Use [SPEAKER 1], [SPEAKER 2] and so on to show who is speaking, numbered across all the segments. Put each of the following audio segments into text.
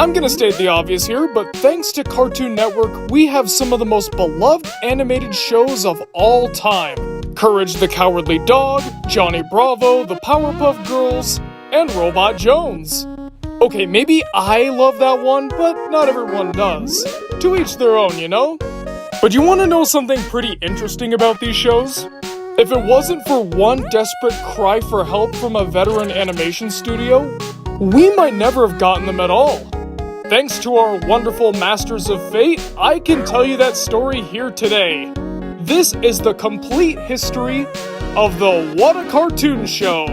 [SPEAKER 1] I'm gonna state the obvious here, but thanks to Cartoon Network, we have some of the most beloved animated shows of all time. Courage the Cowardly Dog, Johnny Bravo, the Powerpuff Girls, and Robot Jones. Okay, maybe I love that one, but not everyone does. To each their own, you know? But you wanna know something pretty interesting about these shows? If it wasn't for one desperate cry for help from a veteran animation studio, we might never have gotten them at all. Thanks to our wonderful masters of fate, I can tell you that story here today. This is the complete history of the What a Cartoon Show.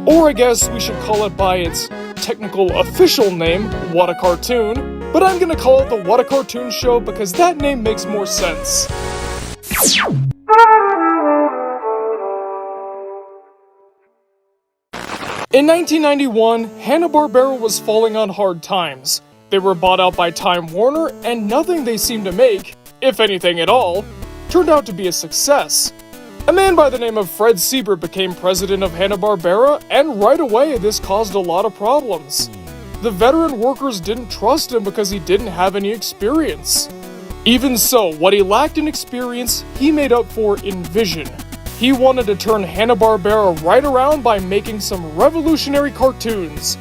[SPEAKER 1] Or I guess we should call it by its technical official name, What a Cartoon, but I'm gonna call it the What a Cartoon Show because that name makes more sense. In 1991, Hanna-Barbera was falling on hard times. They were bought out by Time Warner, and nothing they seemed to make, if anything at all, turned out to be a success. A man by the name of Fred Siebert became president of Hanna-Barbera, and right away this caused a lot of problems. The veteran workers didn't trust him because he didn't have any experience. Even so, what he lacked in experience, he made up for in vision. He wanted to turn Hanna-Barbera right around by making some revolutionary cartoons.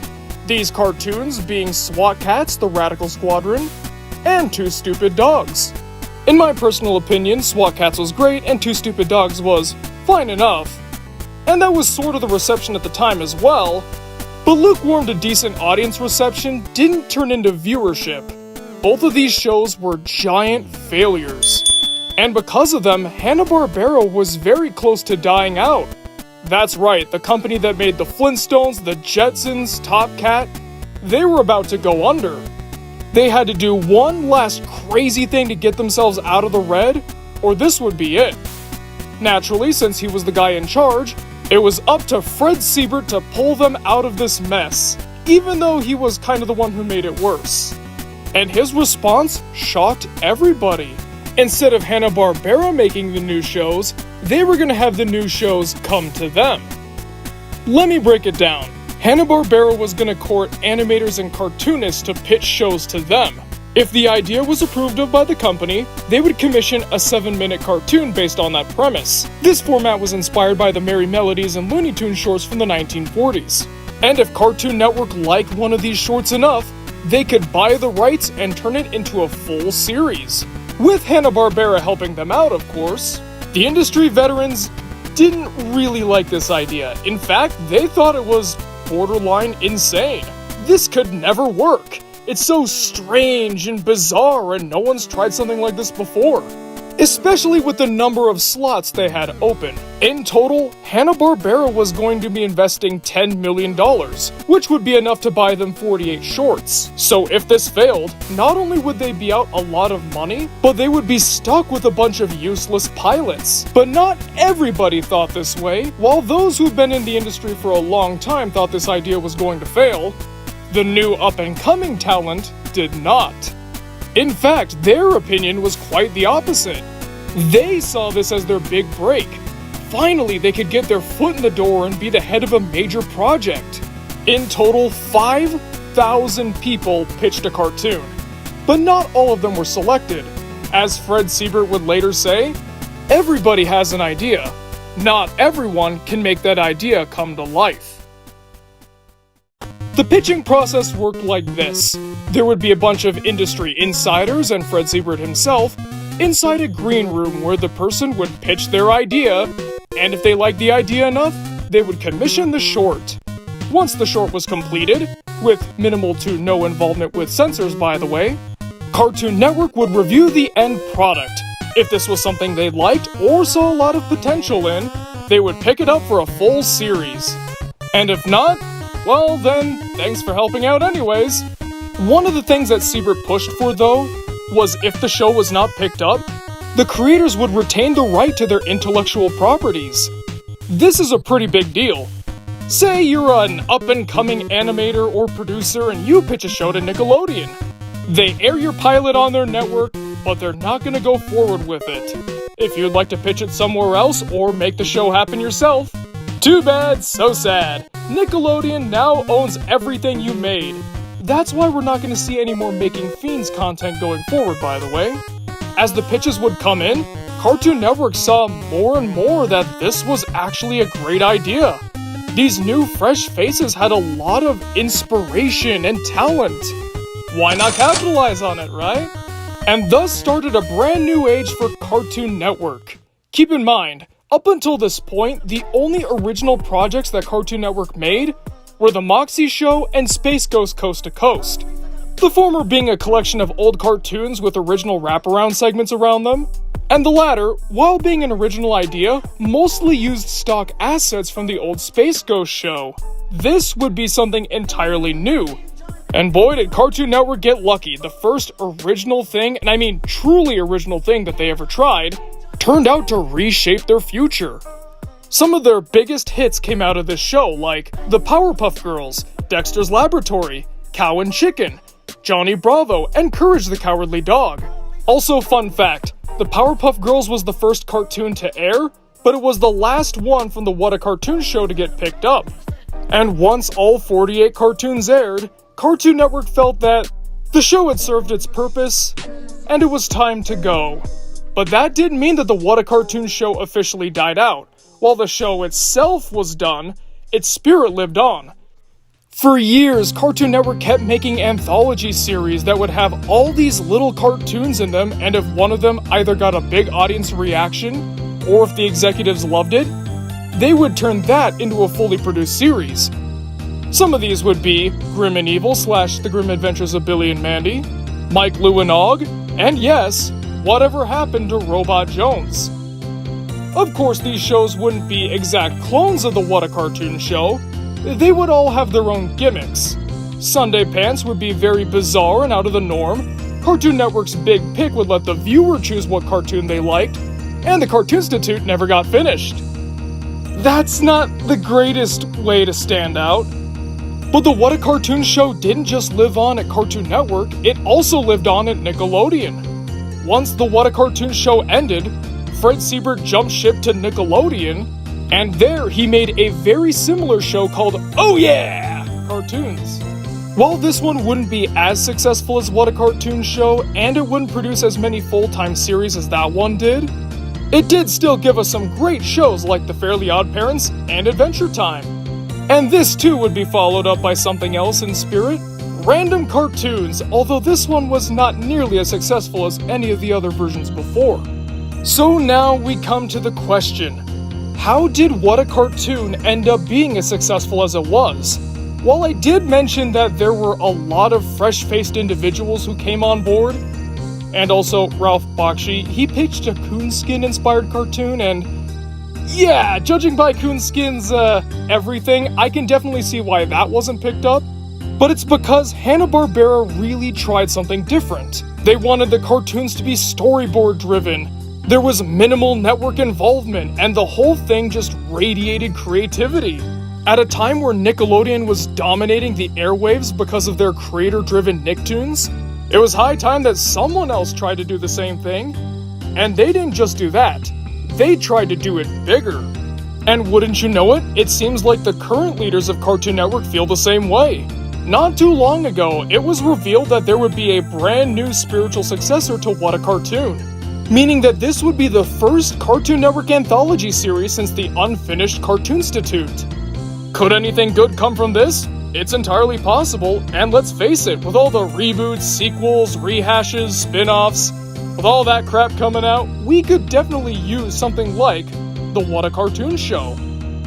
[SPEAKER 1] These cartoons being SWAT Kats, the Radical Squadron, and Two Stupid Dogs. In my personal opinion, SWAT Kats was great and Two Stupid Dogs was fine enough. And that was sort of the reception at the time as well, but lukewarm to decent audience reception didn't turn into viewership. Both of these shows were giant failures. And because of them, Hanna-Barbera was very close to dying out. That's right, the company that made the Flintstones, the Jetsons, Top Cat, they were about to go under. They had to do one last crazy thing to get themselves out of the red, or this would be it. Naturally, since he was the guy in charge, it was up to Fred Siebert to pull them out of this mess, even though he was kind of the one who made it worse. And his response shocked everybody. Instead of Hanna-Barbera making the new shows, they were going to have the new shows come to them. Let me break it down. Hanna-Barbera was going to court animators and cartoonists to pitch shows to them. If the idea was approved of by the company, they would commission a 7-minute cartoon based on that premise. This format was inspired by the Merry Melodies and Looney Tunes shorts from the 1940s. And if Cartoon Network liked one of these shorts enough, they could buy the rights and turn it into a full series. With Hanna-Barbera helping them out, of course. The industry veterans didn't really like this idea. In fact, they thought it was borderline insane. This could never work. It's so strange and bizarre, and no one's tried something like this before. Especially with the number of slots they had open. In total, Hanna-Barbera was going to be investing $10 million, which would be enough to buy them 48 shorts. So if this failed, not only would they be out a lot of money, but they would be stuck with a bunch of useless pilots. But not everybody thought this way. While those who've been in the industry for a long time thought this idea was going to fail, the new up-and-coming talent did not. In fact, their opinion was quite the opposite. They saw this as their big break. Finally, they could get their foot in the door and be the head of a major project. In total, 5,000 people pitched a cartoon. But not all of them were selected. As Fred Siebert would later say, everybody has an idea. Not everyone can make that idea come to life. The pitching process worked like this. There would be a bunch of industry insiders and Fred Siebert himself inside a green room where the person would pitch their idea, and if they liked the idea enough, they would commission the short. Once the short was completed, with minimal to no involvement with censors by the way, Cartoon Network would review the end product. If this was something they liked or saw a lot of potential in, they would pick it up for a full series. And if not, well then, thanks for helping out anyways. One of the things that Siebert pushed for though, was if the show was not picked up, the creators would retain the right to their intellectual properties. This is a pretty big deal. Say you're an up-and-coming animator or producer and you pitch a show to Nickelodeon. They air your pilot on their network, but they're not gonna go forward with it. If you'd like to pitch it somewhere else or make the show happen yourself, too bad, so sad. Nickelodeon now owns everything you made. That's why we're not going to see any more Making Fiends content going forward, by the way. As the pitches would come in, Cartoon Network saw more and more that this was actually a great idea. These new fresh faces had a lot of inspiration and talent. Why not capitalize on it, right? And thus started a brand new age for Cartoon Network. Keep in mind, up until this point, the only original projects that Cartoon Network made were The Moxie Show and Space Ghost Coast to Coast. The former being a collection of old cartoons with original wraparound segments around them, and the latter, while being an original idea, mostly used stock assets from the old Space Ghost show. This would be something entirely new. And boy, did Cartoon Network get lucky. The first original thing, and I mean truly original thing that they ever tried, turned out to reshape their future. Some of their biggest hits came out of this show, like The Powerpuff Girls, Dexter's Laboratory, Cow and Chicken, Johnny Bravo, and Courage the Cowardly Dog. Also, fun fact, The Powerpuff Girls was the first cartoon to air, but it was the last one from the What a Cartoon show to get picked up. And once all 48 cartoons aired, Cartoon Network felt that the show had served its purpose, and it was time to go. But that didn't mean that the What a Cartoon show officially died out. While the show itself was done, its spirit lived on. For years, Cartoon Network kept making anthology series that would have all these little cartoons in them, and if one of them either got a big audience reaction, or if the executives loved it, they would turn that into a fully produced series. Some of these would be Grim and Evil / The Grim Adventures of Billy and Mandy, Mike, Lou and Og, and yes, Whatever Happened to Robot Jones. Of course, these shows wouldn't be exact clones of the What a Cartoon show. They would all have their own gimmicks. Sunday Pants would be very bizarre and out of the norm. Cartoon Network's Big Pick would let the viewer choose what cartoon they liked, and the Cartoonstitute never got finished. That's not the greatest way to stand out. But the What a Cartoon show didn't just live on at Cartoon Network, it also lived on at Nickelodeon. Once the What a Cartoon show ended, Fred Seibert jumped ship to Nickelodeon, and there he made a very similar show called Oh Yeah! Cartoons. While this one wouldn't be as successful as What a Cartoon show, and it wouldn't produce as many full-time series as that one did, it did still give us some great shows like The Fairly Odd Parents and Adventure Time. And this too would be followed up by something else in spirit, Random Cartoons, although this one was not nearly as successful as any of the other versions before. So now we come to the question, how did What a Cartoon end up being as successful as it was? While I did mention that there were a lot of fresh-faced individuals who came on board, and also Ralph Bakshi, he pitched a Coonskin-inspired cartoon, and yeah, judging by Coonskin's everything, I can definitely see why that wasn't picked up. But it's because Hanna-Barbera really tried something different. They wanted the cartoons to be storyboard-driven. There was minimal network involvement, and the whole thing just radiated creativity. At a time where Nickelodeon was dominating the airwaves because of their creator-driven Nicktoons, it was high time that someone else tried to do the same thing. And they didn't just do that, they tried to do it bigger. And wouldn't you know it, it seems like the current leaders of Cartoon Network feel the same way. Not too long ago, it was revealed that there would be a brand new spiritual successor to What a Cartoon, meaning that this would be the first Cartoon Network anthology series since the unfinished Cartoonstitute. Could anything good come from this? It's entirely possible, and let's face it, with all the reboots, sequels, rehashes, spin-offs, with all that crap coming out, we could definitely use something like the What a Cartoon show.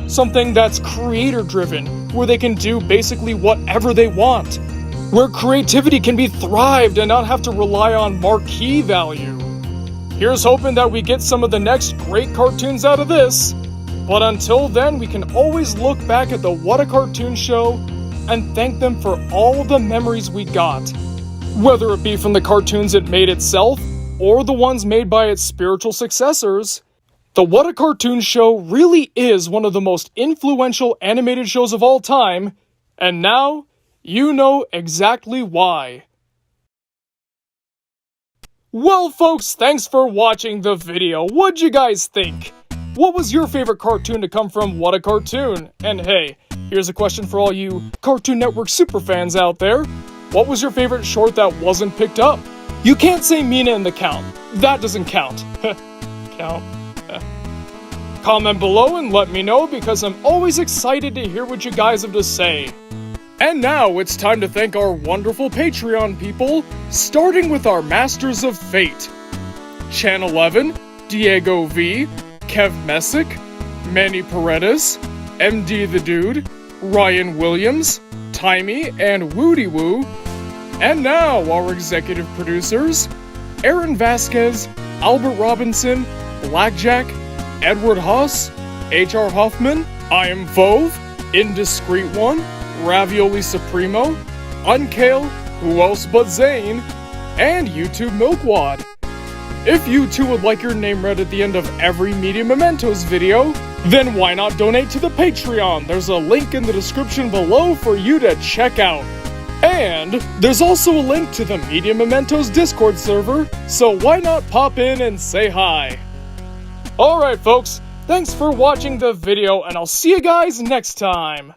[SPEAKER 1] Something that's creator-driven, where they can do basically whatever they want, where creativity can be thrived and not have to rely on marquee value. Here's hoping that we get some of the next great cartoons out of this. But until then, we can always look back at the What a Cartoon show and thank them for all the memories we got. Whether it be from the cartoons it made itself, or the ones made by its spiritual successors, the What a Cartoon show really is one of the most influential animated shows of all time, and now, you know exactly why. Well folks, thanks for watching the video. What'd you guys think? What was your favorite cartoon to come from What a Cartoon? And hey, here's a question for all you Cartoon Network superfans out there. What was your favorite short that wasn't picked up? You can't say Mina and the Count. That doesn't count. Count. Comment below and let me know because I'm always excited to hear what you guys have to say. And now it's time to thank our wonderful Patreon people, starting with our Masters of Fate. Chan 11, Diego V, Kev Messick, Manny Paredes, MD the Dude, Ryan Williams, Timey, and Woody Woo. And now our executive producers, Aaron Vasquez, Albert Robinson, Blackjack, Edward Huss, H.R. Huffman, I Am Vove, Indiscreet One, Ravioli Supremo, Unkale, Who Else But Zane, and YouTube Milkwad. If you too would like your name read at the end of every Media Mementos video, then why not donate to the Patreon? There's a link in the description below for you to check out. And there's also a link to the Media Mementos Discord server, so why not pop in and say hi? Alright folks, thanks for watching the video and I'll see you guys next time!